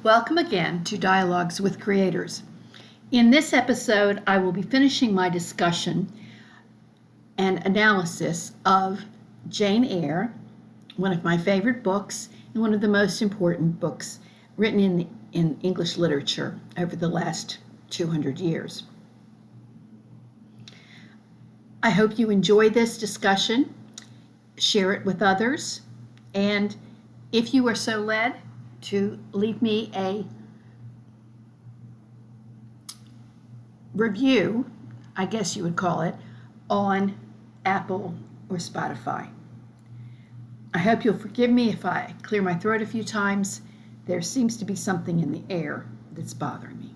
Welcome again to Dialogues with Creators. In this episode, I will be finishing my discussion and analysis of Jane Eyre, one of my favorite books and one of the most important books written in English literature over the last 200 years. I hope you enjoy this discussion, share it with others, and if you are so led, to leave me a review, I guess you would call it, on Apple or Spotify. I hope you'll forgive me if I clear my throat a few times. There seems to be something in the air that's bothering me.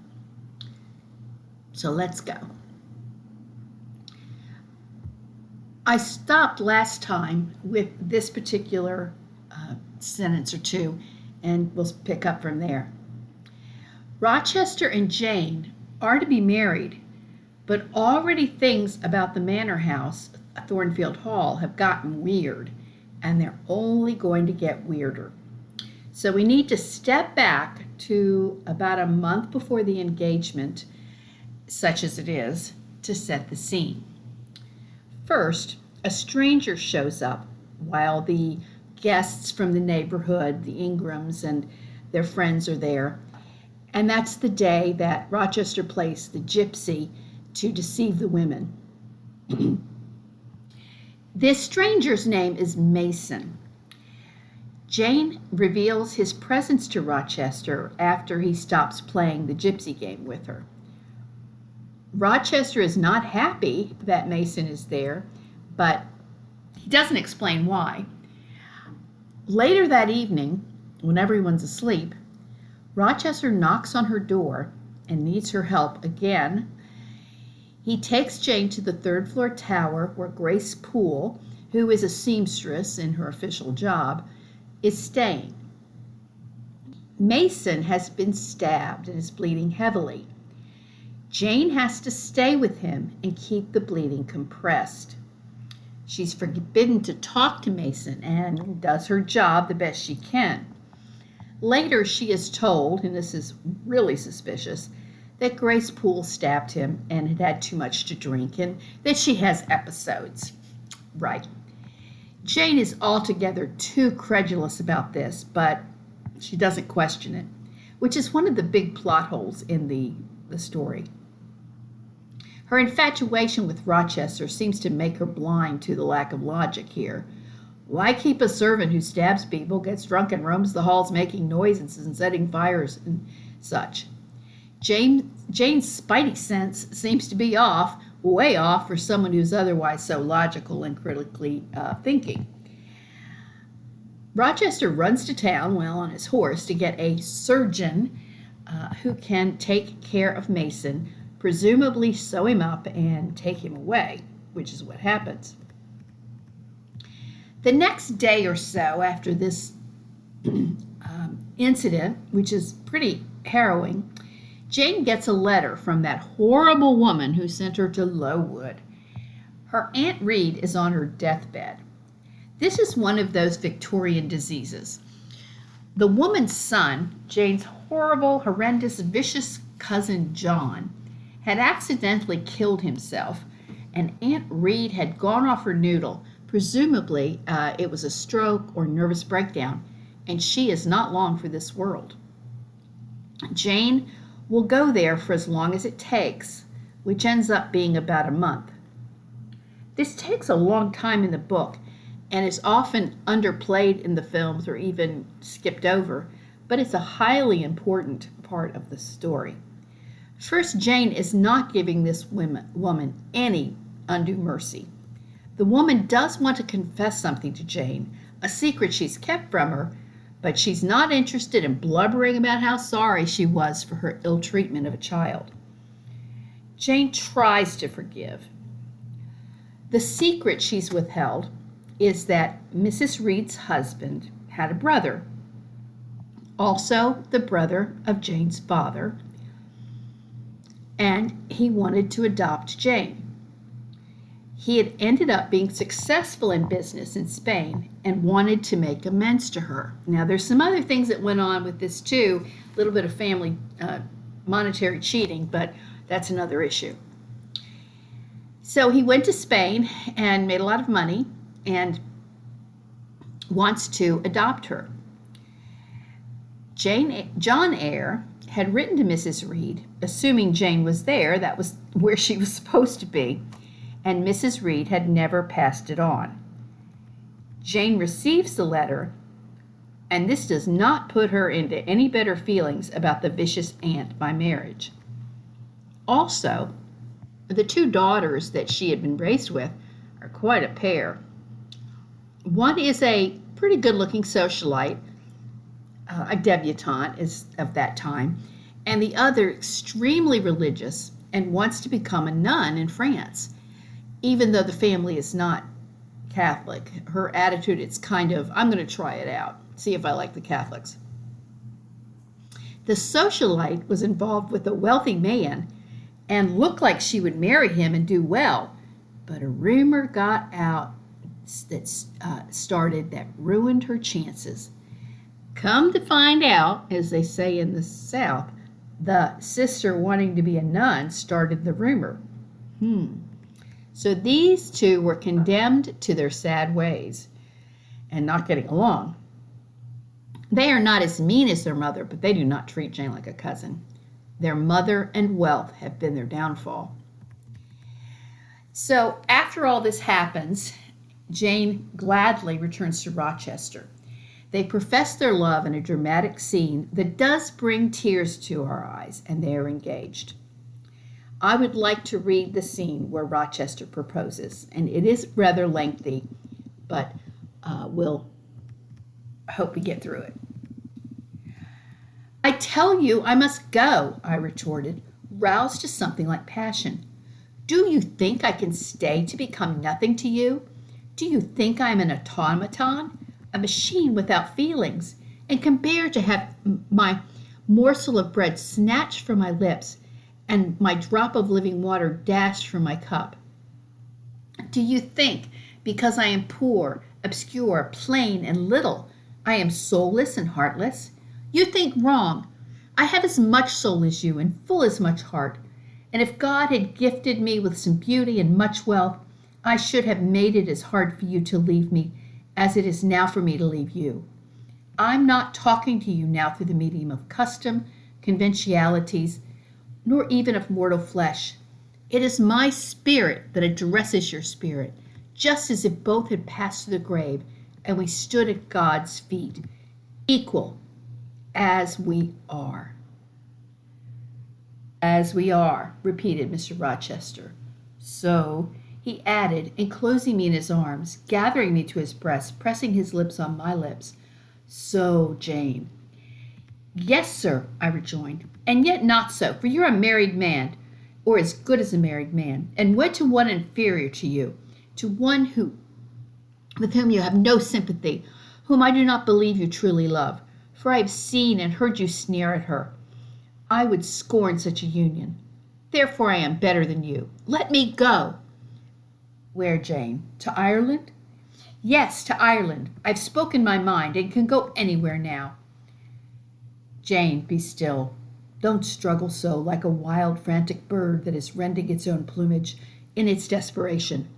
So let's go. I stopped last time with this particular sentence or two, and we'll pick up from there. Rochester and Jane are to be married, but already things about the manor house, Thornfield Hall, have gotten weird, and they're only going to get weirder. So we need to step back to about a month before the engagement, such as it is, to set the scene. First, a stranger shows up while the guests from the neighborhood, the Ingrams and their friends are there. And that's the day that Rochester placed the gypsy to deceive the women. This stranger's name is Mason. Jane reveals his presence to Rochester after he stops playing the gypsy game with her. Rochester is not happy that Mason is there, but he doesn't explain why. Later that evening, when everyone's asleep, Rochester knocks on her door and needs her help again. He takes Jane to the third-floor tower where Grace Poole, who is a seamstress in her official job, is staying. Mason has been stabbed and is bleeding heavily. Jane has to stay with him and keep the bleeding compressed. She's forbidden to talk to Mason and does her job the best she can. Later, she is told, and this is really suspicious, that Grace Poole stabbed him and had had too much to drink and that she has episodes. Right. Jane is altogether too credulous about this, but she doesn't question it, which is one of the big plot holes in the story. Her infatuation with Rochester seems to make her blind to the lack of logic here. Why keep a servant who stabs people, gets drunk, and roams the halls making noises and setting fires and such? Jane's spidey sense seems to be off, way off, for someone who's otherwise so logical and critically thinking. Rochester runs to town, on his horse, to get a surgeon who can take care of Mason, presumably sew him up and take him away, which is what happens. The next day or so after this incident, which is pretty harrowing, Jane gets a letter from that horrible woman who sent her to Lowood. Her Aunt Reed is on her deathbed. This is one of those Victorian diseases. The woman's son, Jane's horrible, horrendous, vicious cousin John, had accidentally killed himself, and Aunt Reed had gone off her noodle. Presumably, it was a stroke or nervous breakdown, and she is not long for this world. Jane will go there for as long as it takes, which ends up being about a month. This takes a long time in the book, and is often underplayed in the films or even skipped over, but it's a highly important part of the story. First, Jane is not giving this woman any undue mercy. The woman does want to confess something to Jane, a secret she's kept from her, but she's not interested in blubbering about how sorry she was for her ill treatment of a child. Jane tries to forgive. The secret she's withheld is that Mrs. Reed's husband had a brother, also the brother of Jane's father, and he wanted to adopt Jane. He had ended up being successful in business in Spain and wanted to make amends to her. Now, there's some other things that went on with this too, a little bit of family monetary cheating, but that's another issue. So he went to Spain and made a lot of money and wants to adopt her. John Eyre had written to Mrs. Reed, assuming Jane was there, that was where she was supposed to be, and Mrs. Reed had never passed it on. Jane receives the letter, and this does not put her into any better feelings about the vicious aunt by marriage. Also, the two daughters that she had been raised with are quite a pair. One is a pretty good-looking socialite, a debutante is of that time, and the other extremely religious and wants to become a nun in France. Even though the family is not Catholic, her attitude is kind of, I'm going to try it out, see if I like the Catholics. The socialite was involved with a wealthy man and looked like she would marry him and do well, but a rumor got out that started that ruined her chances. Come to find out, as they say in the South, the sister wanting to be a nun started the rumor. So these two were condemned to their sad ways and not getting along. They are not as mean as their mother, but they do not treat Jane like a cousin. Their mother and wealth have been their downfall. So after all this happens, Jane gladly returns to Rochester. They profess their love in a dramatic scene that does bring tears to our eyes, and they are engaged. I would like to read the scene where Rochester proposes, and it is rather lengthy, but we'll hope we get through it. I tell you I must go, I retorted, roused to something like passion. Do you think I can stay to become nothing to you? Do you think I am an automaton, a machine without feelings, and can bear to have my morsel of bread snatched from my lips and my drop of living water dashed from my cup? Do you think, because I am poor, obscure, plain, and little, I am soulless and heartless? You think wrong. I have as much soul as you and full as much heart, and if God had gifted me with some beauty and much wealth, I should have made it as hard for you to leave me as it is now for me to leave you. I'm not talking to you now through the medium of custom, conventionalities, nor even of mortal flesh. It is my spirit that addresses your spirit, just as if both had passed through the grave and we stood at God's feet, equal as we are. As we are, repeated Mr. Rochester. So, he added, enclosing me in his arms, gathering me to his breast, pressing his lips on my lips. So, Jane. Yes, sir, I rejoined, and yet not so, for you're a married man, or as good as a married man, and wed to one inferior to you, to one with whom you have no sympathy, whom I do not believe you truly love, for I have seen and heard you sneer at her. I would scorn such a union. Therefore I am better than you. Let me go. Where, Jane? To Ireland? Yes, to Ireland. I've spoken my mind and can go anywhere now. Jane, be still. Don't struggle so like a wild, frantic bird that is rending its own plumage in its desperation.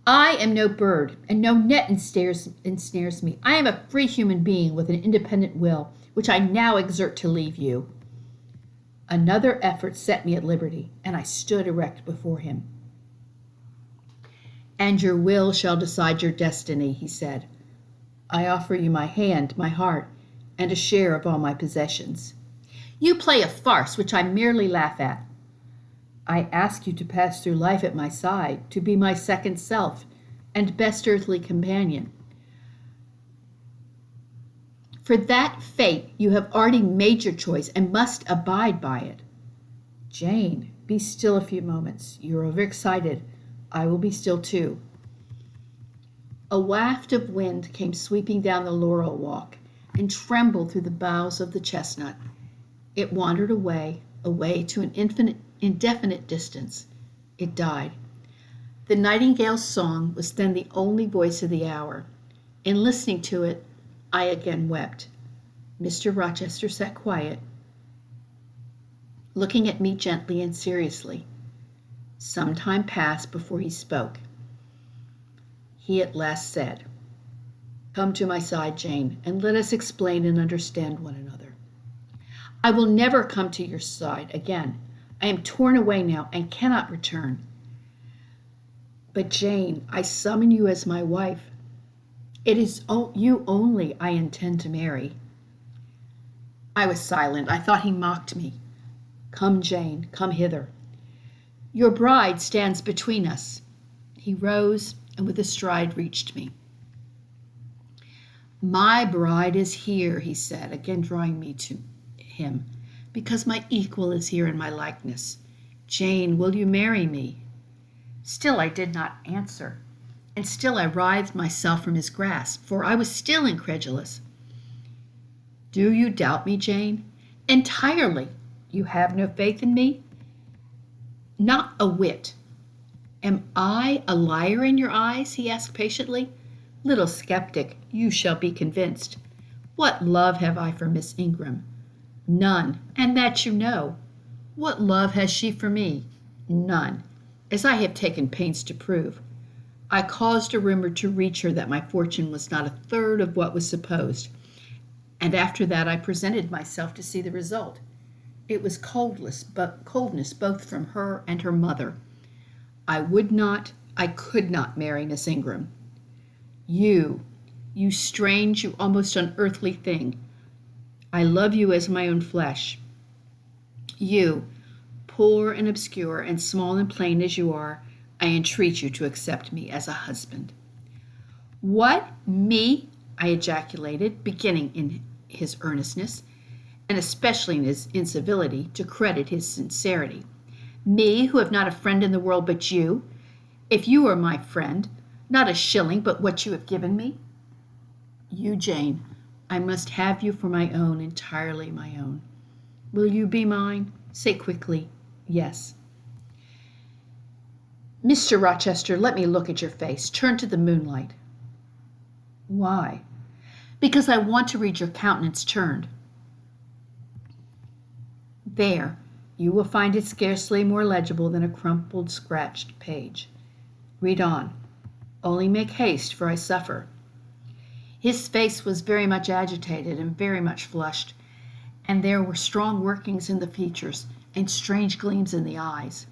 I am no bird, and no net ensnares me. I am a free human being with an independent will, which I now exert to leave you. Another effort set me at liberty, and I stood erect before him. And your will shall decide your destiny, he said. I offer you my hand, my heart, and a share of all my possessions. You play a farce which I merely laugh at. I ask you to pass through life at my side, to be my second self and best earthly companion. For that fate you have already made your choice and must abide by it. Jane, be still a few moments. You're overexcited. I will be still too. A waft of wind came sweeping down the laurel walk and trembled through the boughs of the chestnut. It wandered away to an indefinite distance. It died. The nightingale's song was then the only voice of the hour. In listening to it, I again wept. Mr. Rochester sat quiet, looking at me gently and seriously. Some time passed before he spoke. He at last said, "Come to my side, Jane, and let us explain and understand one another." "I will never come to your side again. I am torn away now and cannot return." "But Jane, I summon you as my wife. It is you only I intend to marry." I was silent. I thought he mocked me. "Come, Jane, come hither. Your bride stands between us." He rose and with a stride reached me. "My bride is here," he said, again drawing me to him, "because my equal is here in my likeness. Jane, will you marry me?" Still I did not answer, and still I writhed myself from his grasp, for I was still incredulous. "Do you doubt me, Jane?" "Entirely. You have no faith in me?" "Not a whit." "Am I a liar in your eyes?" he asked patiently. "Little skeptic, you shall be convinced. What love have I for Miss Ingram?" "None, and that you know." "What love has she for me?" "None, as I have taken pains to prove. I caused a rumor to reach her that my fortune was not a third of what was supposed, and after that I presented myself to see the result. It was coldness both from her and her mother. I could not marry Miss Ingram. You strange, you almost unearthly thing. I love you as my own flesh. You, poor and obscure and small and plain as you are, I entreat you to accept me as a husband." "What, me?" I ejaculated, beginning in his earnestness, and especially in his incivility, to credit his sincerity. "Me, who have not a friend in the world but you? If you are my friend, not a shilling but what you have given me." "You, Jane, I must have you for my own, entirely my own. Will you be mine? Say quickly, yes." "Mr. Rochester, let me look at your face. Turn to the moonlight." "Why?" "Because I want to read your countenance turned." "There, you will find it scarcely more legible than a crumpled, scratched page. Read on. Only make haste, for I suffer." His face was very much agitated and very much flushed, and there were strong workings in the features and strange gleams in the eyes.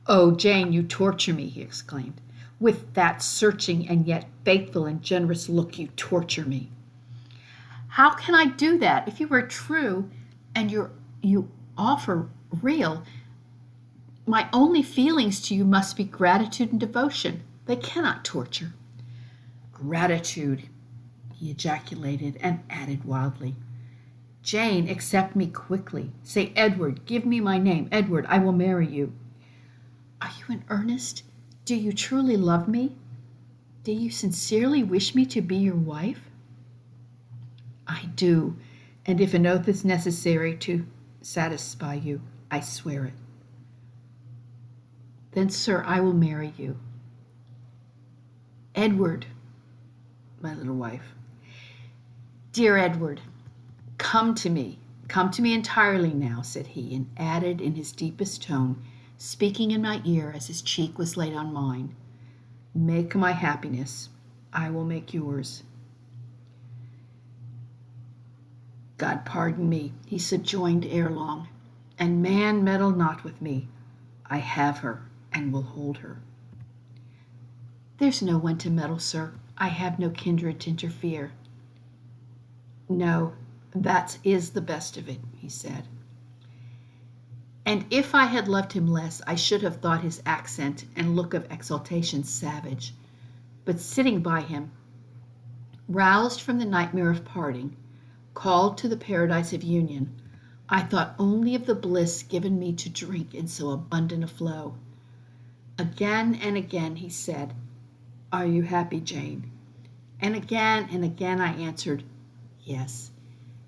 "Oh, Jane, you torture me," he exclaimed. "With that searching and yet faithful and generous look, you torture me." "How can I do that? If you are true and you offer real, my only feelings to you must be gratitude and devotion. They cannot torture." "Gratitude," he ejaculated, and added wildly, "Jane, accept me quickly. Say, Edward, give me my name. Edward, I will marry you." "Are you in earnest? Do you truly love me? Do you sincerely wish me to be your wife?" "I do, and if an oath is necessary to satisfy you, I swear it." "Then, sir, I will marry you." "Edward, my little wife." "Dear Edward, come to me entirely now," said he, and added in his deepest tone, speaking in my ear as his cheek was laid on mine, "Make my happiness, I will make yours." "God pardon me," he subjoined ere long, "and man meddle not with me. I have her, and will hold her." "There's no one to meddle, sir. I have no kindred to interfere." "No, that is the best of it," he said. And if I had loved him less, I should have thought his accent and look of exultation savage. But sitting by him, roused from the nightmare of parting, called to the paradise of union, I thought only of the bliss given me to drink in so abundant a flow. Again and again he said, "Are you happy, Jane?" And again I answered, "Yes,"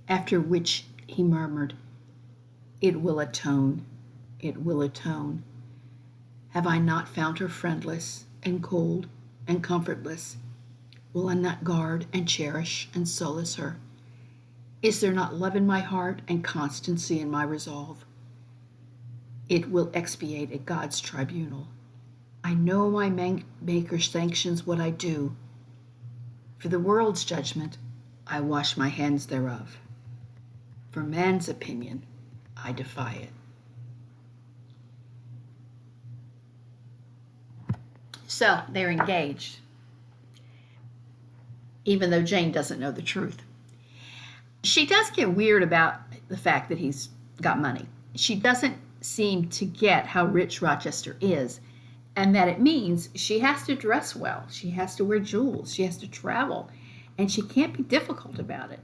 after which he murmured, "It will atone, it will atone." Have I not found her friendless and cold and comfortless? Will I not guard and cherish and solace her? Is there not love in my heart and constancy in my resolve? It will expiate at God's tribunal. I know my Maker sanctions what I do. For the world's judgment, I wash my hands thereof. For man's opinion, I defy it. So they're engaged, even though Jane doesn't know the truth. She does get weird about the fact that he's got money. She doesn't seem to get how rich Rochester is, and that it means she has to dress well, she has to wear jewels, she has to travel, and she can't be difficult about it.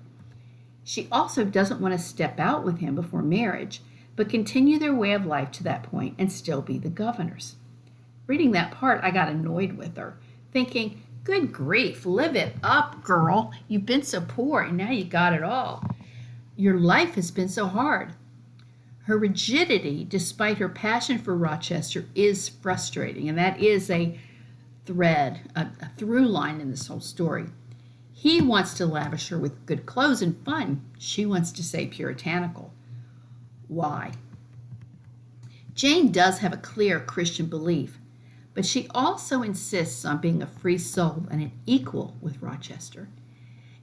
She also doesn't want to step out with him before marriage, but continue their way of life to that point and still be the governors. Reading that part, I got annoyed with her, thinking, good grief, live it up, girl. You've been so poor, and now you got it all. Your life has been so hard. Her rigidity, despite her passion for Rochester, is frustrating, and that is a thread, a through line in this whole story. He wants to lavish her with good clothes and fun. She wants to stay puritanical. Why? Jane does have a clear Christian belief, but she also insists on being a free soul and an equal with Rochester.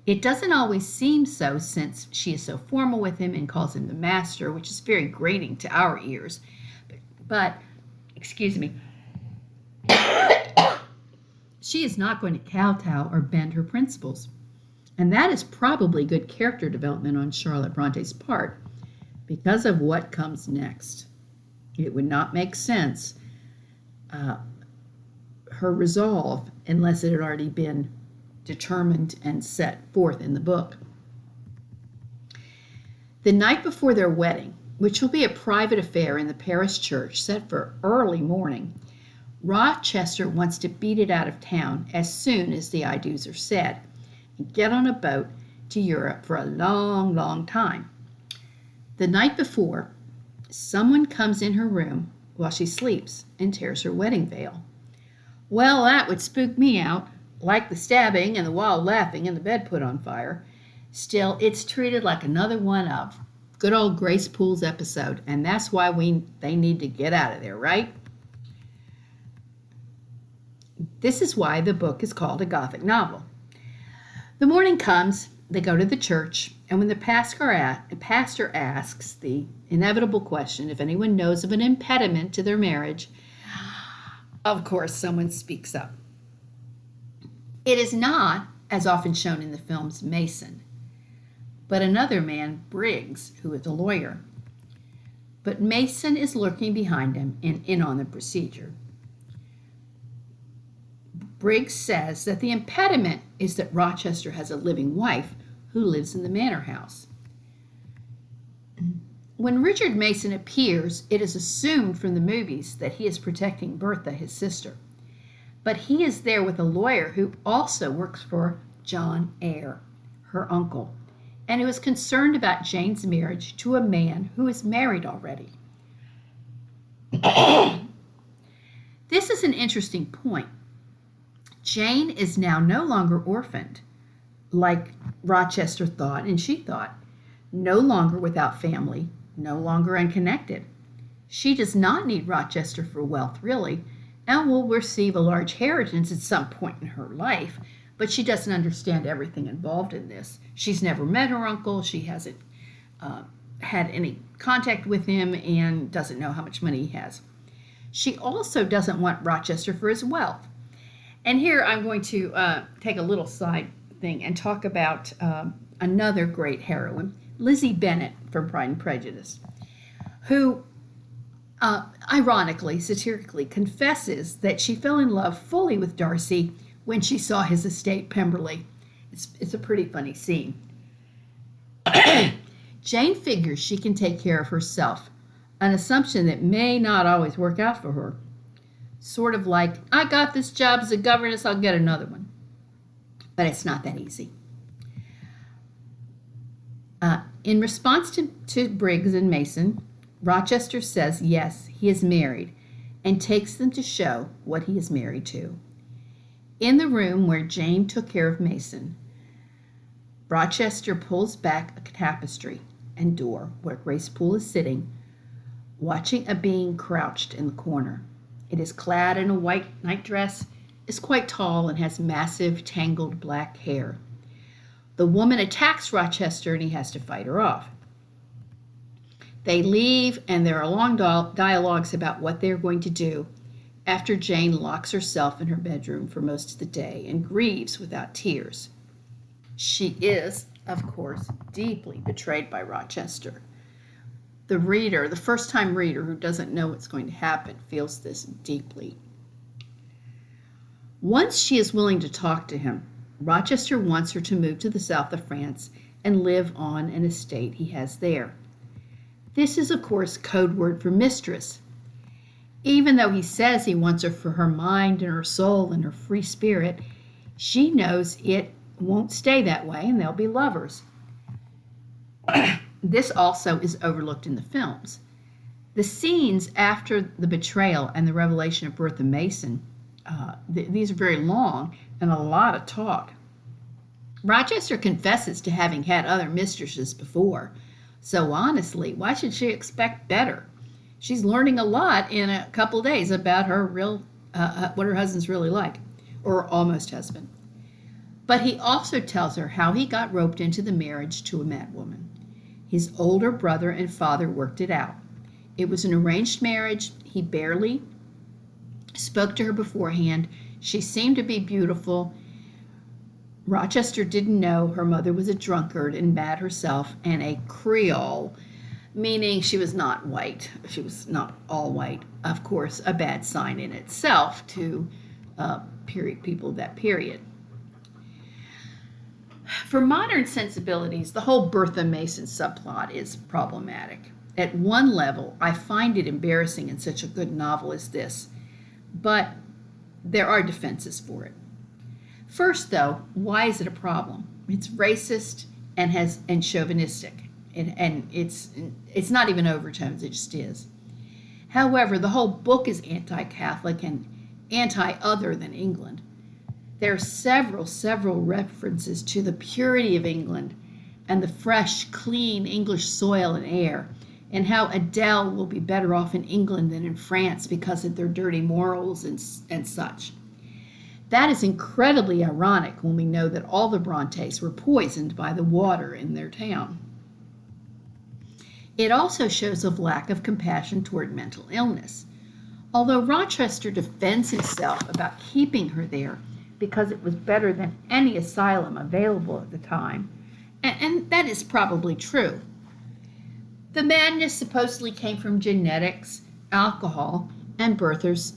It doesn't always seem so, since she is so formal with him and calls him the master, which is very grating to our ears. But excuse me, she is not going to kowtow or bend her principles. And that is probably good character development on Charlotte Bronte's part because of what comes next. It would not make sense, her resolve, unless it had already been determined and set forth in the book. The night before their wedding, which will be a private affair in the parish church set for early morning, Rochester wants to beat it out of town as soon as the I-do's are said and get on a boat to Europe for a long, long time. The night before, someone comes in her room while she sleeps and tears her wedding veil. Well, that would spook me out, like the stabbing and the wild laughing and the bed put on fire. Still, it's treated like another one of good old Grace Poole's episode, and that's why they need to get out of there, right? This is why the book is called a Gothic novel. The morning comes, they go to the church, and when the pastor asks the inevitable question if anyone knows of an impediment to their marriage, of course someone speaks up. It is not, as often shown in the films, Mason, but another man, Briggs, who is a lawyer. But Mason is lurking behind him and in on the procedure. Briggs says that the impediment is that Rochester has a living wife who lives in the manor house. When Richard Mason appears, it is assumed from the movies that he is protecting Bertha, his sister. But he is there with a lawyer who also works for Jane Eyre, her uncle, and who is concerned about Jane's marriage to a man who is married already. This is an interesting point. Jane is now no longer orphaned, like Rochester thought and she thought, no longer without family, no longer unconnected. She does not need Rochester for wealth, really, and will receive a large inheritance at some point in her life, but she doesn't understand everything involved in this. She's never met her uncle, she hasn't had any contact with him, and doesn't know how much money he has. She also doesn't want Rochester for his wealth. And here I'm going to take a little side thing and talk about another great heroine, Lizzie Bennet from Pride and Prejudice, who ironically, satirically confesses that she fell in love fully with Darcy when she saw his estate, Pemberley. It's a pretty funny scene. Jane figures she can take care of herself, an assumption that may not always work out for her. Sort of like, I got this job as a governess, I'll get another one. But it's not that easy. In response to Briggs and Mason, Rochester says yes, he is married, and takes them to show what he is married to. In the room where Jane took care of Mason, Rochester pulls back a tapestry and door where Grace Poole is sitting, watching a being crouched in the corner. It is clad in a white nightdress, is quite tall, and has massive, tangled black hair. The woman attacks Rochester, and he has to fight her off. They leave, and there are long dialogues about what they are going to do after Jane locks herself in her bedroom for most of the day and grieves without tears. She is, of course, deeply betrayed by Rochester. The reader, the first-time reader who doesn't know what's going to happen, feels this deeply. Once she is willing to talk to him, Rochester wants her to move to the south of France and live on an estate he has there. This is, of course, code word for mistress. Even though he says he wants her for her mind and her soul and her free spirit, she knows it won't stay that way and they'll be lovers. This also is overlooked in the films. The scenes after the betrayal and the revelation of Bertha Mason, these are very long and a lot of talk. Rochester confesses to having had other mistresses before, so honestly, why should she expect better? She's learning a lot in a couple of days about her what her husband's really like, or almost husband. But he also tells her how he got roped into the marriage to a madwoman. His older brother and father worked it out. It was an arranged marriage. He barely spoke to her beforehand. She seemed to be beautiful. Rochester didn't know her mother was a drunkard and mad herself and a Creole, meaning she was not white. She was not all white. Of course, a bad sign in itself to people of that period. For modern sensibilities, the whole Bertha Mason subplot is problematic. At one level, I find it embarrassing in such a good novel as this, but there are defenses for it. First, though, why is it a problem? It's racist and chauvinistic, and it's not even overtones, it just is. However, the whole book is anti-Catholic and anti-other than England. There are several references to the purity of England and the fresh, clean English soil and air, and how Adele will be better off in England than in France because of their dirty morals and such. That is incredibly ironic when we know that all the Brontes were poisoned by the water in their town. It also shows a lack of compassion toward mental illness. Although Rochester defends himself about keeping her there because it was better than any asylum available at the time, and that is probably true. The madness supposedly came from genetics, alcohol, and Bertha's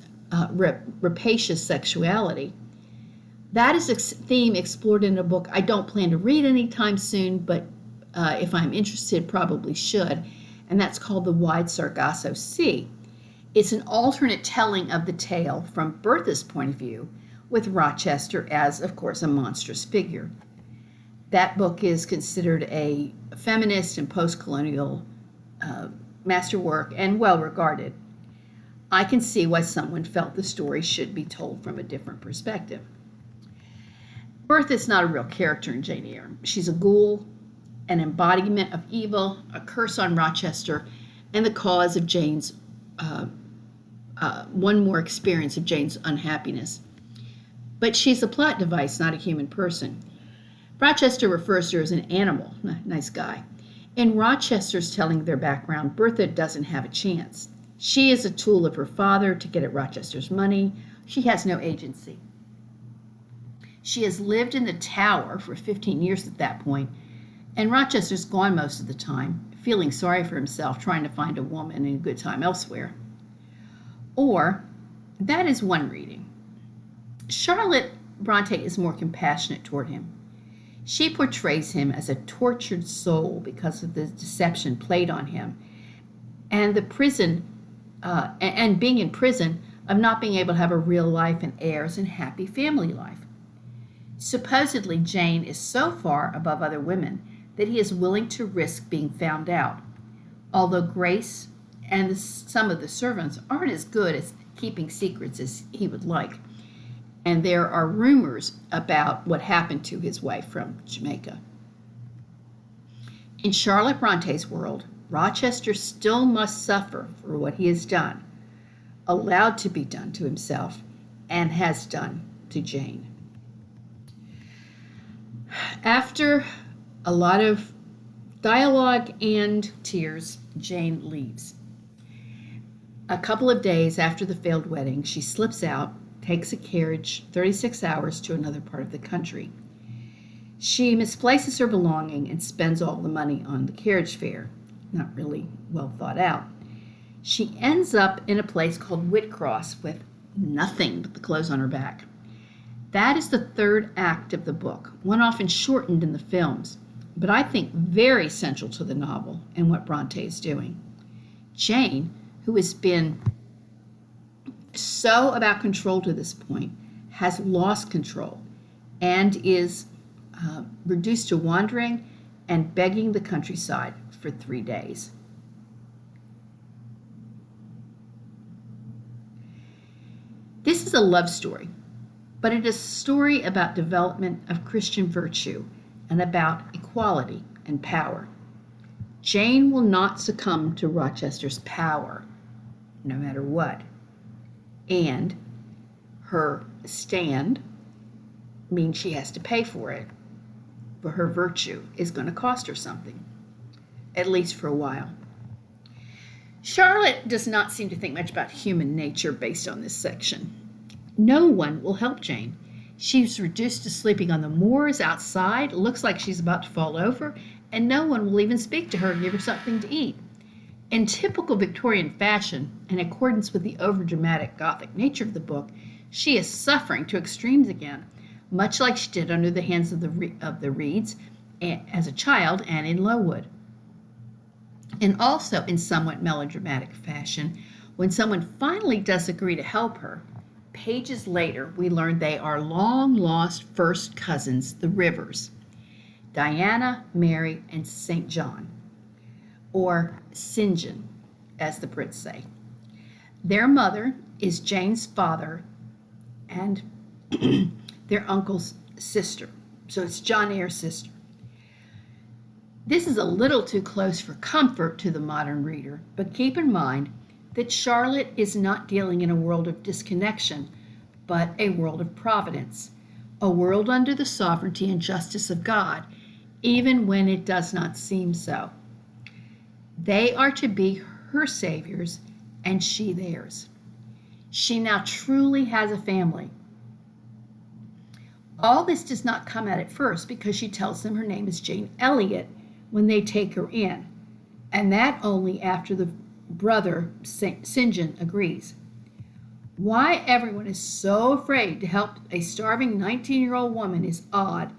rapacious sexuality. That is a theme explored in a book I don't plan to read anytime soon, but if I'm interested, probably should, and that's called The Wide Sargasso Sea. It's an alternate telling of the tale from Bertha's point of view, with Rochester as, of course, a monstrous figure. That book is considered a feminist and post-colonial masterwork and well regarded. I can see why someone felt the story should be told from a different perspective. Bertha is not a real character in Jane Eyre. She's a ghoul, an embodiment of evil, a curse on Rochester, and the cause of Jane's one more experience of Jane's unhappiness. But she's a plot device, not a human person. Rochester refers to her as an animal. Nice guy. In Rochester's telling of their background, Bertha doesn't have a chance. She is a tool of her father to get at Rochester's money. She has no agency. She has lived in the Tower for 15 years at that point, and Rochester's gone most of the time, feeling sorry for himself, trying to find a woman and a good time elsewhere. Or, that is one reading. Charlotte Bronte is more compassionate toward him. She portrays him as a tortured soul because of the deception played on him and the prison, and being in prison, of not being able to have a real life and heirs and happy family life. Supposedly, Jane is so far above other women that he is willing to risk being found out. Although Grace and some of the servants aren't as good keeping secrets as he would like. And there are rumors about what happened to his wife from Jamaica. In Charlotte Bronte's world, Rochester still must suffer for what he has done, allowed to be done to himself, and has done to Jane. After a lot of dialogue and tears, Jane leaves. A couple of days after the failed wedding, she slips out, takes a carriage 36 hours to another part of the country. She misplaces her belonging and spends all the money on the carriage fare. Not really well thought out. She ends up in a place called Whitcross with nothing but the clothes on her back. That is the third act of the book, one often shortened in the films, but I think very central to the novel and what Bronte is doing. Jane, who has been so about control to this point, has lost control and is reduced to wandering and begging the countryside for 3 days. This is a love story, but it is a story about development of Christian virtue and about equality and power. Jane will not succumb to Rochester's power, no matter what. And her stand means she has to pay for it, but her virtue is going to cost her something, at least for a while. Charlotte does not seem to think much about human nature based on this section. No one will help Jane. She's reduced to sleeping on the moors outside, looks like she's about to fall over, and no one will even speak to her and give her something to eat. In typical Victorian fashion, in accordance with the overdramatic Gothic nature of the book, she is suffering to extremes again, much like she did under the hands of the Reeds as a child and in Lowood. And also in somewhat melodramatic fashion, when someone finally does agree to help her, pages later we learn they are long-lost first cousins, the Rivers, Diana, Mary, and St. John, or St. John, as the Brits say. Their mother is Jane's father and their uncle's sister. So it's Jane Eyre's sister. This is a little too close for comfort to the modern reader, but keep in mind that Charlotte is not dealing in a world of disconnection, but a world of providence, a world under the sovereignty and justice of God, even when it does not seem so. They are to be her saviors, and she theirs. She now truly has a family. All this does not come out at first because she tells them her name is Jane Elliot when they take her in, and that only after the brother, St. John, agrees. Why everyone is so afraid to help a starving 19-year-old woman is odd,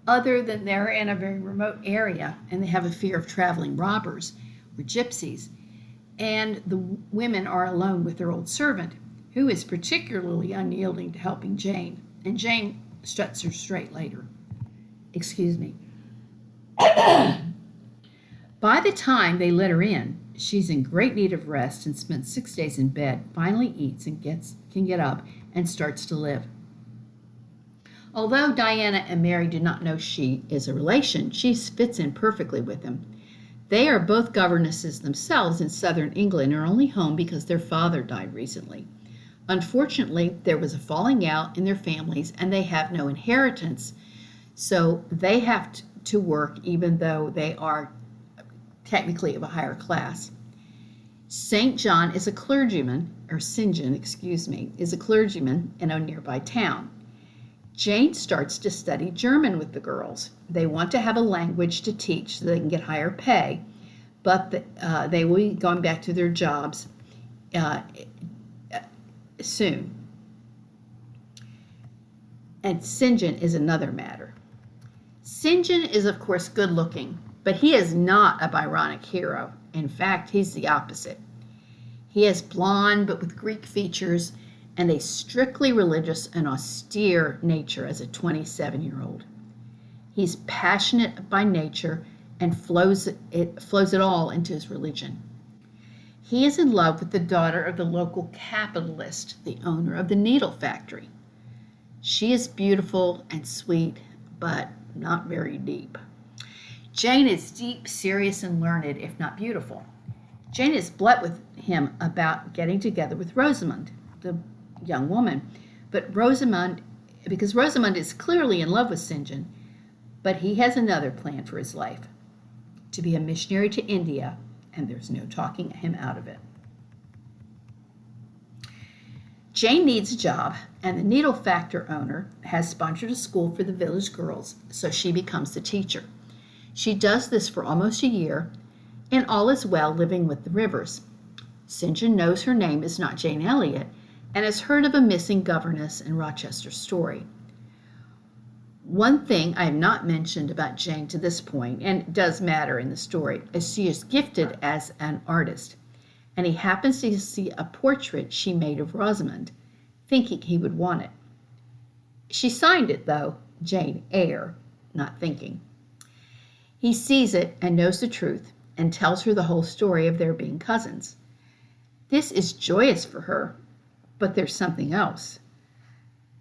other than they're in a very remote area and they have a fear of traveling robbers or gypsies, and the women are alone with their old servant, who is particularly unyielding to helping Jane, and Jane struts her straight later. Excuse me. By the time they let her in, she's in great need of rest and spent 6 days in bed, finally eats and can get up and starts to live. Although Diana and Mary do not know she is a relation, she fits in perfectly with them. They are both governesses themselves in southern England and are only home because their father died recently. Unfortunately, there was a falling out in their families and they have no inheritance, so they have to work even though they are technically of a higher class. St. John is a clergyman, or St. John, is a clergyman in a nearby town. Jane starts to study German with the girls. They want to have a language to teach so they can get higher pay, but they will be going back to their jobs soon. And St. John is another matter. St. John is, of course, good looking, but he is not a Byronic hero. In fact, he's the opposite. He is blonde, but with Greek features, and a strictly religious and austere nature as a 27-year-old. He's passionate by nature and flows it all into his religion. He is in love with the daughter of the local capitalist, the owner of the needle factory. She is beautiful and sweet, but not very deep. Jane is deep, serious, and learned, if not beautiful. Jane is blunt with him about getting together with Rosamond, the young woman, because Rosamond is clearly in love with St. John, but he has another plan for his life, to be a missionary to India, and there's no talking him out of it. Jane needs a job, and the needle factory owner has sponsored a school for the village girls, so she becomes the teacher. She does this for almost a year, and all is well living with the Rivers. St. John knows her name is not Jane Elliott and has heard of a missing governess in Rochester story. One thing I have not mentioned about Jane to this point, and it does matter in the story, is she is gifted as an artist, and he happens to see a portrait she made of Rosamond, thinking he would want it. She signed it, though, Jane Eyre, not thinking. He sees it and knows the truth and tells her the whole story of their being cousins. This is joyous for her, but there's something else.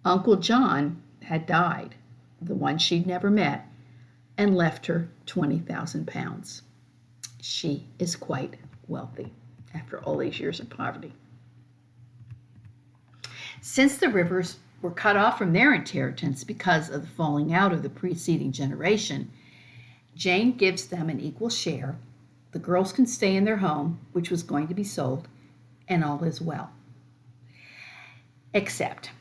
Uncle John had died, the one she'd never met, and left her 20,000 pounds. She is quite wealthy after all these years of poverty. Since the Rivers were cut off from their inheritance because of the falling out of the preceding generation, Jane gives them an equal share. The girls can stay in their home, which was going to be sold, and all is well. Except,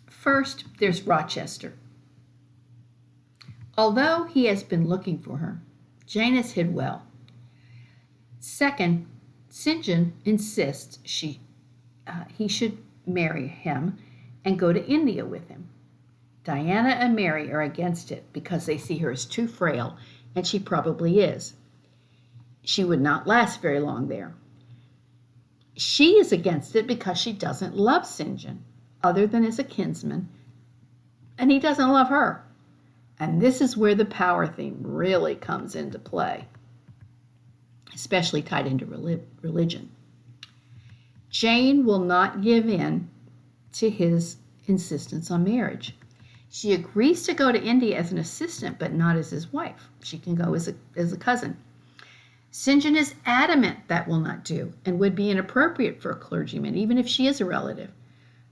first, there's Rochester. Although he has been looking for her, Jane has hid well. Second, St. John insists he should marry him and go to India with him. Diana and Mary are against it because they see her as too frail, and she probably is. She would not last very long there. She is against it because she doesn't love St. John, other than as a kinsman, and he doesn't love her. And this is where the power theme really comes into play, especially tied into religion. Jane will not give in to his insistence on marriage. She agrees to go to India as an assistant, but not as his wife. She can go as a cousin. St. John is adamant that will not do and would be inappropriate for a clergyman, even if she is a relative.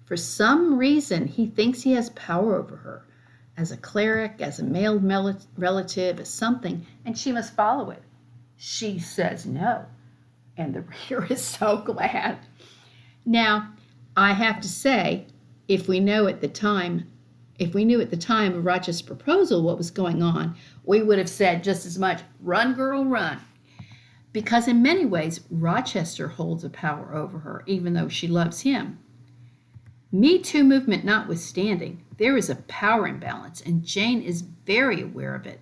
For some reason, he thinks he has power over her, as a cleric, as a male relative, as something, and she must follow it. She says no, and the reader is so glad. Now, I have to say, if we knew at the time of Rochester's proposal what was going on, we would have said just as much, run, girl, run. Because in many ways, Rochester holds a power over her, even though she loves him. Me Too movement notwithstanding, there is a power imbalance, and Jane is very aware of it,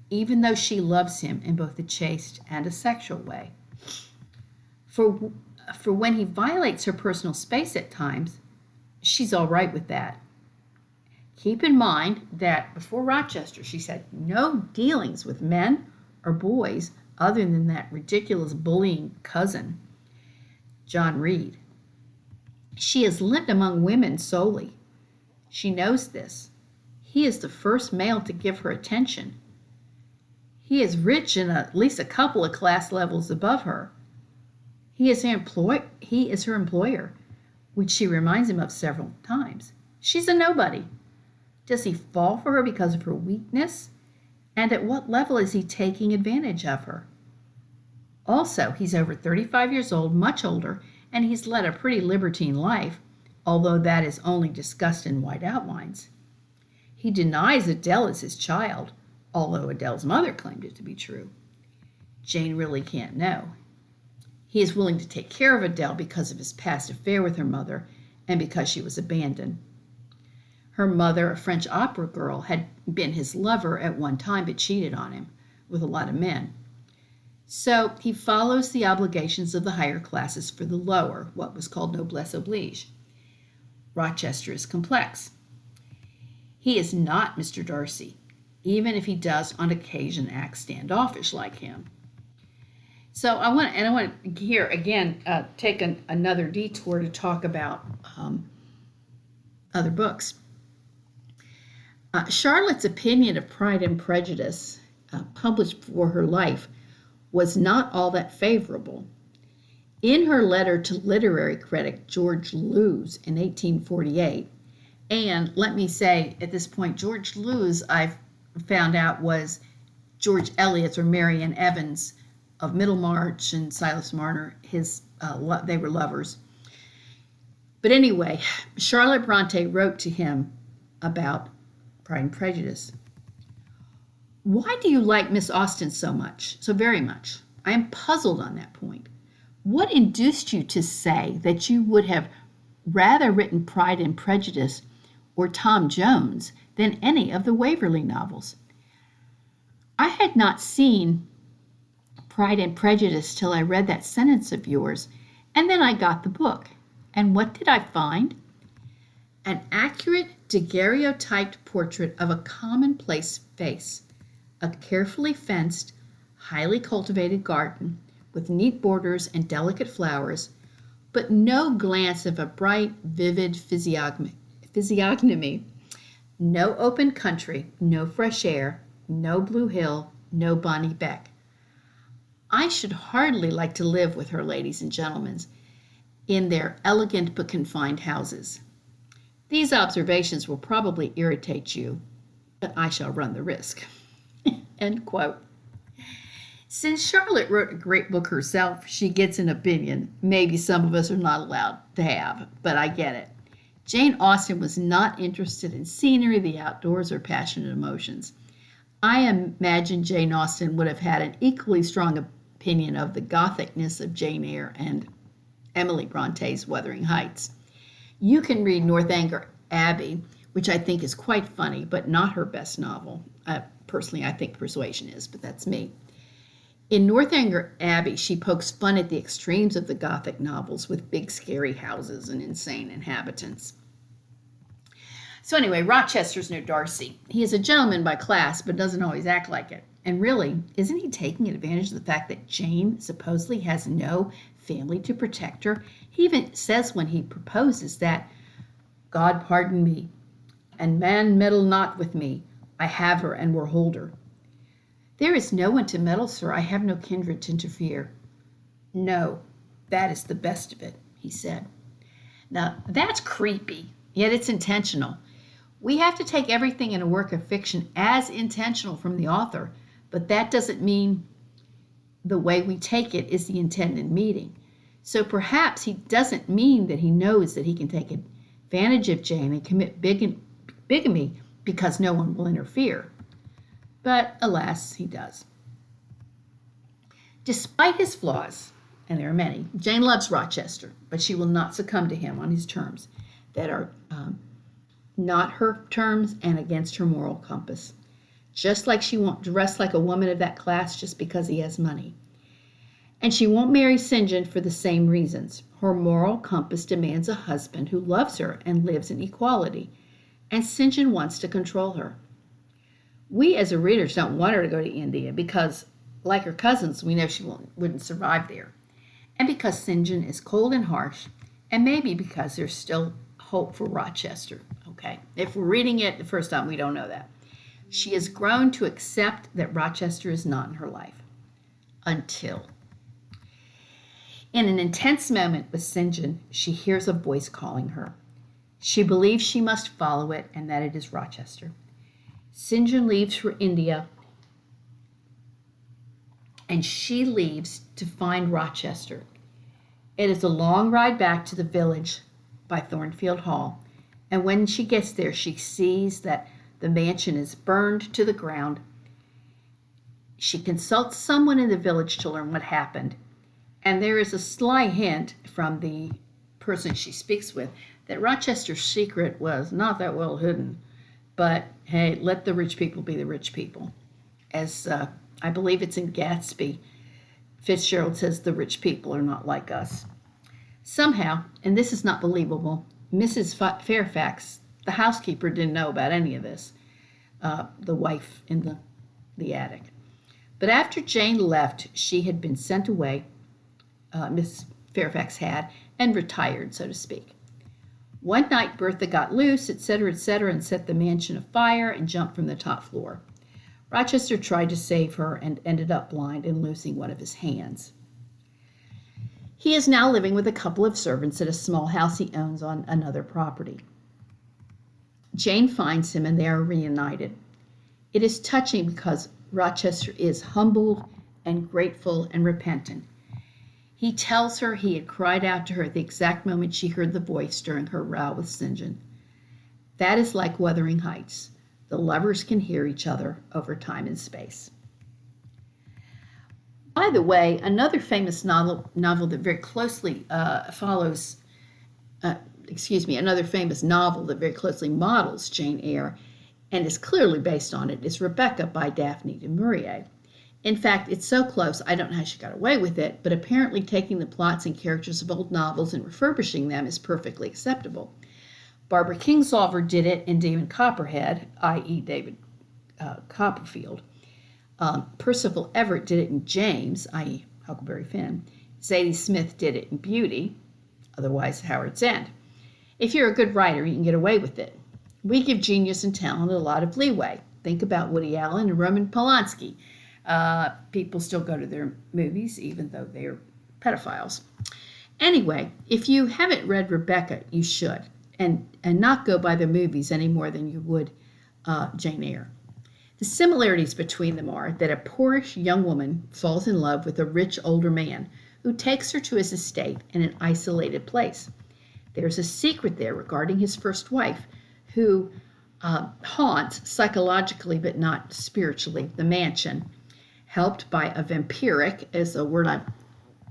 even though she loves him in both a chaste and a sexual way. For when he violates her personal space at times, she's all right with that. Keep in mind that before Rochester, she said no dealings with men or boys other than that ridiculous bullying cousin, John Reed. She has lived among women solely. She knows this. He is the first male to give her attention. He is rich and at least a couple of class levels above her. He is her employer, which she reminds him of several times. She's a nobody. Does he fall for her because of her weakness? And at what level is he taking advantage of her? Also, he's over 35 years old, much older, and he's led a pretty libertine life, although that is only discussed in wide outlines. He denies Adele is his child, although Adele's mother claimed it to be true. Jane really can't know. He is willing to take care of Adele because of his past affair with her mother and because she was abandoned. Her mother, a French opera girl, had been his lover at one time but cheated on him with a lot of men. So he follows the obligations of the higher classes for the lower, what was called noblesse oblige. Rochester is complex. He is not Mr. Darcy, even if he does on occasion act standoffish like him. So I want to here again take another detour to talk about other books. Charlotte's opinion of Pride and Prejudice, published for her life, was not all that favorable. In her letter to literary critic George Lewes in 1848, and let me say at this point, George Lewes, I've found out, was George Eliot's or Marian Evans of Middlemarch and Silas Marner. They were lovers. But anyway, Charlotte Bronte wrote to him about Pride and Prejudice. Why do you like Miss Austen so very much? I am puzzled on that point. What induced you to say that you would have rather written Pride and Prejudice or Tom Jones than any of the Waverley novels? I had not seen Pride and Prejudice till I read that sentence of yours, and then I got the book. And what did I find? An accurate daguerreotyped portrait of a commonplace face, a carefully fenced, highly cultivated garden with neat borders and delicate flowers, but no glance of a bright, vivid physiognomy, no open country, no fresh air, no blue hill, no bonny beck. I should hardly like to live with her ladies and gentlemen in their elegant but confined houses. These observations will probably irritate you, but I shall run the risk. End quote. Since Charlotte wrote a great book herself, she gets an opinion maybe some of us are not allowed to have, but I get it. Jane Austen was not interested in scenery, the outdoors, or passionate emotions. I imagine Jane Austen would have had an equally strong opinion of the Gothicness of Jane Eyre and Emily Bronte's Wuthering Heights. You can read Northanger Abbey, which I think is quite funny, but not her best novel. Personally, I think Persuasion is, but that's me. In Northanger Abbey, she pokes fun at the extremes of the Gothic novels with big, scary houses and insane inhabitants. So anyway, Rochester's no Darcy. He is a gentleman by class, but doesn't always act like it. And really, isn't he taking advantage of the fact that Jane supposedly has no family to protect her? He even says when he proposes that, God pardon me, and man meddle not with me. I have her and will hold her. There is no one to meddle, sir. I have no kindred to interfere. No, that is the best of it, he said. Now, that's creepy, yet it's intentional. We have to take everything in a work of fiction as intentional from the author, but that doesn't mean the way we take it is the intended meaning. So perhaps he doesn't mean that he knows that he can take advantage of Jane and commit bigamy because no one will interfere. But alas, he does. Despite his flaws, and there are many, Jane loves Rochester, but she will not succumb to him on his terms that are not her terms and against her moral compass. Just like she won't dress like a woman of that class just because he has money. And she won't marry St. John for the same reasons. Her moral compass demands a husband who loves her and lives in equality, and St. John wants to control her. We as readers don't want her to go to India because, like her cousins, we know she wouldn't survive there. And because St. John is cold and harsh, and maybe because there's still hope for Rochester. Okay, if we're reading it the first time, we don't know that. She has grown to accept that Rochester is not in her life. Until, in an intense moment with St. John, she hears a voice calling her. She believes she must follow it and that it is Rochester. St. John leaves for India, and she leaves to find Rochester. It is a long ride back to the village by Thornfield Hall, and when she gets there, she sees that the mansion is burned to the ground. She consults someone in the village to learn what happened, and there is a sly hint from the person she speaks with that Rochester's secret was not that well hidden. But hey, let the rich people be the rich people. As I believe it's in Gatsby, Fitzgerald says the rich people are not like us. Somehow, and this is not believable, Mrs. Fairfax, the housekeeper, didn't know about any of this, the wife in the attic. But after Jane left, she had been sent away, Miss Fairfax had, and retired, so to speak. One night Bertha got loose, etc., and set the mansion afire and jumped from the top floor. Rochester tried to save her and ended up blind and losing one of his hands. He is now living with a couple of servants at a small house he owns on another property. Jane finds him and they are reunited. It is touching because Rochester is humbled and grateful and repentant. He tells her he had cried out to her at the exact moment she heard the voice during her row with St. John. That is like Wuthering Heights. The lovers can hear each other over time and space. By the way, another famous novel that very closely another famous novel that very closely models Jane Eyre and is clearly based on it is Rebecca by Daphne du Maurier. In fact, it's so close, I don't know how she got away with it, but apparently taking the plots and characters of old novels and refurbishing them is perfectly acceptable. Barbara Kingsolver did it in Demon Copperhead, i.e. David Copperfield. Percival Everett did it in James, i.e. Huckleberry Finn. Zadie Smith did it in Beauty, otherwise Howard's End. If you're a good writer, you can get away with it. We give genius and talent a lot of leeway. Think about Woody Allen and Roman Polanski. People still go to their movies, even though they're pedophiles. Anyway, if you haven't read Rebecca, you should, and not go by the movies any more than you would Jane Eyre. The similarities between them are that a poorish young woman falls in love with a rich older man who takes her to his estate in an isolated place. There's a secret there regarding his first wife, who haunts psychologically but not spiritually the mansion, helped by a vampiric, as a word I've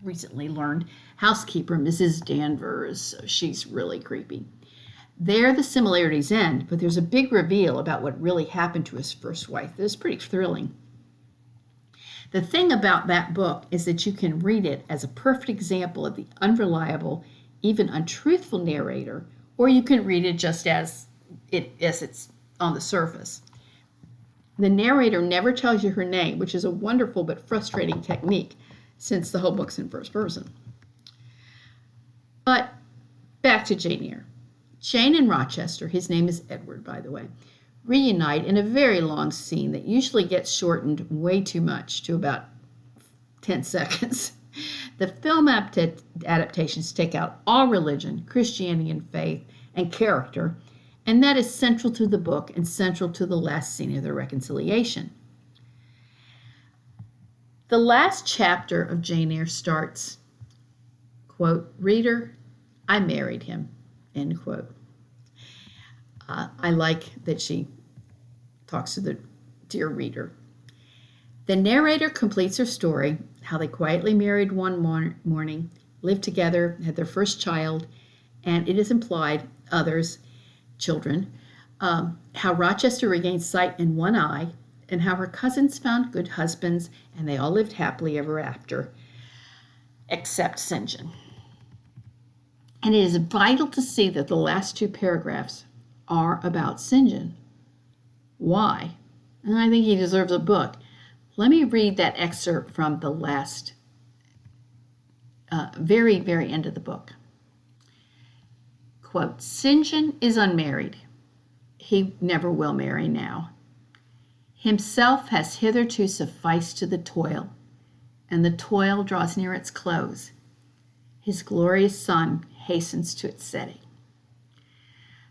recently learned, housekeeper, Mrs. Danvers. She's really creepy. There the similarities end, but there's a big reveal about what really happened to his first wife that is pretty thrilling. The thing about that book is that you can read it as a perfect example of the unreliable, even untruthful narrator, or you can read it just as it's on the surface. The narrator never tells you her name, which is a wonderful but frustrating technique since the whole book's in first person. But back to Jane Eyre. Jane and Rochester, his name is Edward, by the way, reunite in a very long scene that usually gets shortened way too much to about 10 seconds. The film adaptations take out all religion, Christianity, and faith, and character, and that is central to the book and central to the last scene of their reconciliation. The last chapter of Jane Eyre starts, quote, "Reader, I married him," end quote. I like that she talks to the dear reader. The narrator completes her story, how they quietly married one morning, lived together, had their first child, and it is implied others, children, how Rochester regained sight in one eye, and how her cousins found good husbands, and they all lived happily ever after, except St. John. And it is vital to see that the last two paragraphs are about St. John. Why? And I think he deserves a book. Let me read that excerpt from the last, very, very end of the book. Quote, "St. John is unmarried. He never will marry now. Himself has hitherto sufficed to the toil, and the toil draws near its close. His glorious sun hastens to its setting.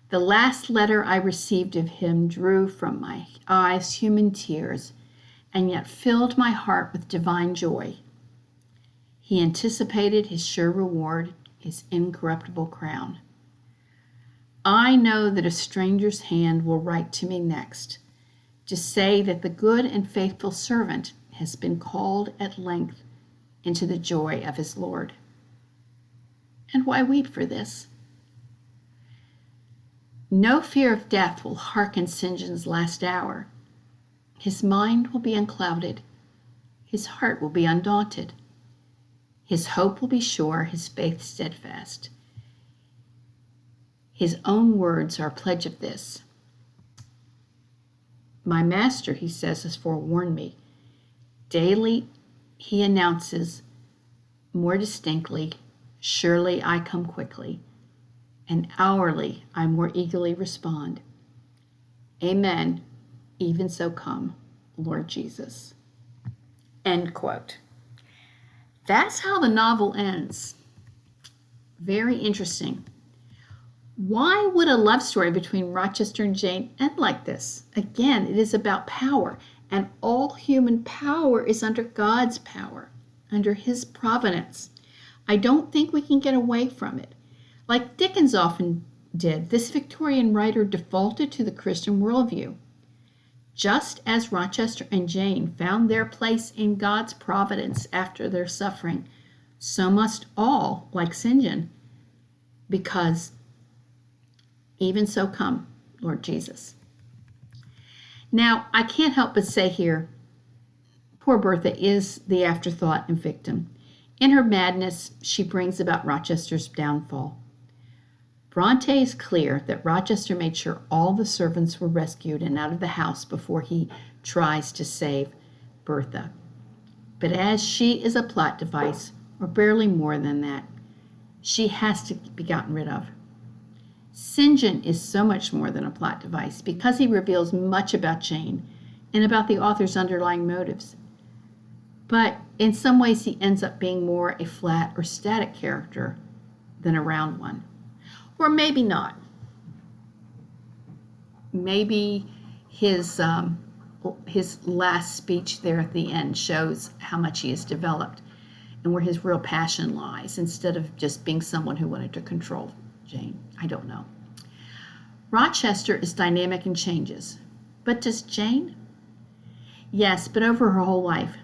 The last letter I received of him drew from my eyes human tears, and yet filled my heart with divine joy. He anticipated his sure reward, his incorruptible crown. I know that a stranger's hand will write to me next, to say that the good and faithful servant has been called at length into the joy of his Lord. And why weep for this? No fear of death will hearken St. John's last hour. His mind will be unclouded. His heart will be undaunted. His hope will be sure, his faith steadfast. His own words are a pledge of this. My master, he says, has forewarned me. Daily, he announces more distinctly, "Surely I come quickly," and hourly I more eagerly respond, "Amen, even so come, Lord Jesus." End quote. That's how the novel ends. Very interesting. Why would a love story between Rochester and Jane end like this? Again, it is about power, and all human power is under God's power, under His providence. I don't think we can get away from it. Like Dickens often did, this Victorian writer defaulted to the Christian worldview. Just as Rochester and Jane found their place in God's providence after their suffering, so must all, like St. John, because even so come, Lord Jesus. Now, I can't help but say here, poor Bertha is the afterthought and victim. In her madness, she brings about Rochester's downfall. Bronte is clear that Rochester made sure all the servants were rescued and out of the house before he tries to save Bertha. But as she is a plot device, or barely more than that, she has to be gotten rid of. St. John is so much more than a plot device because he reveals much about Jane and about the author's underlying motives. But in some ways, he ends up being more a flat or static character than a round one. Or maybe not. Maybe his last speech there at the end shows how much he has developed and where his real passion lies, instead of just being someone who wanted to control Jane. I don't know. Rochester is dynamic and changes. But does Jane? Yes, but over her whole life.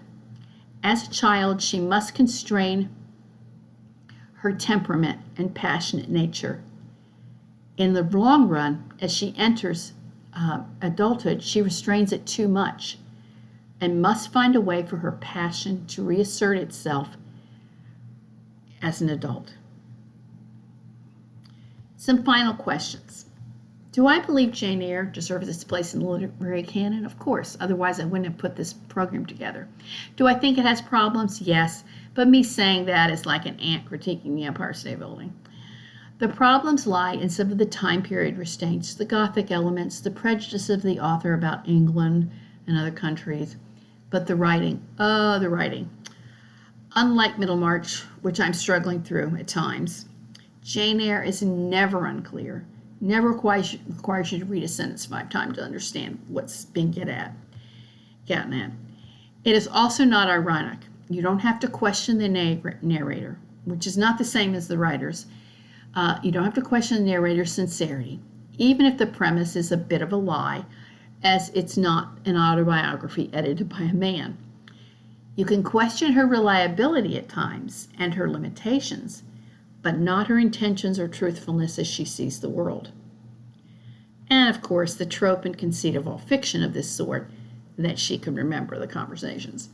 As a child, she must constrain her temperament and passionate nature. In the long run, as she enters adulthood, she restrains it too much and must find a way for her passion to reassert itself as an adult. Some final questions. Do I believe Jane Eyre deserves its place in the literary canon? Of course, otherwise I wouldn't have put this program together. Do I think it has problems? Yes, but me saying that is like an ant critiquing the Empire State Building. The problems lie in some of the time period restraints, the Gothic elements, the prejudice of the author about England and other countries, but the writing. Unlike Middlemarch, which I'm struggling through at times, Jane Eyre is never unclear, never requires you to read a sentence 5 times to understand what's being gotten at. It is also not ironic. You don't have to question the narrator, which is not the same as the writers. You don't have to question the narrator's sincerity, even if the premise is a bit of a lie, as it's not an autobiography edited by a man. You can question her reliability at times and her limitations, but not her intentions or truthfulness as she sees the world. And of course, the trope and conceit of all fiction of this sort, that she can remember the conversations.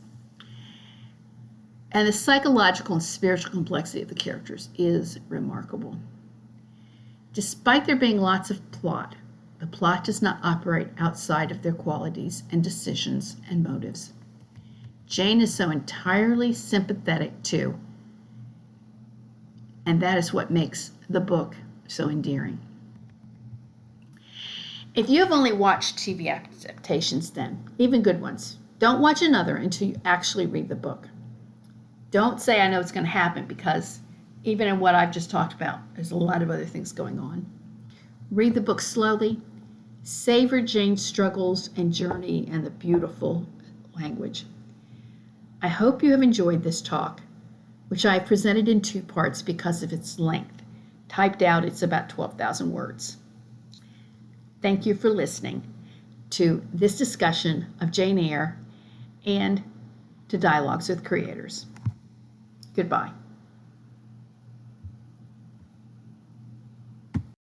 And the psychological and spiritual complexity of the characters is remarkable. Despite there being lots of plot, the plot does not operate outside of their qualities and decisions and motives. Jane is so entirely sympathetic too, and that is what makes the book so endearing. If you have only watched TV adaptations then, even good ones, don't watch another until you actually read the book. Don't say, I know it's going to happen, because even in what I've just talked about, there's a lot of other things going on. Read the book slowly. Savor Jane's struggles and journey and the beautiful language. I hope you have enjoyed this talk, which I have presented in 2 parts because of its length. Typed out, it's about 12,000 words. Thank you for listening to this discussion of Jane Eyre and to Dialogues with Creators. Goodbye.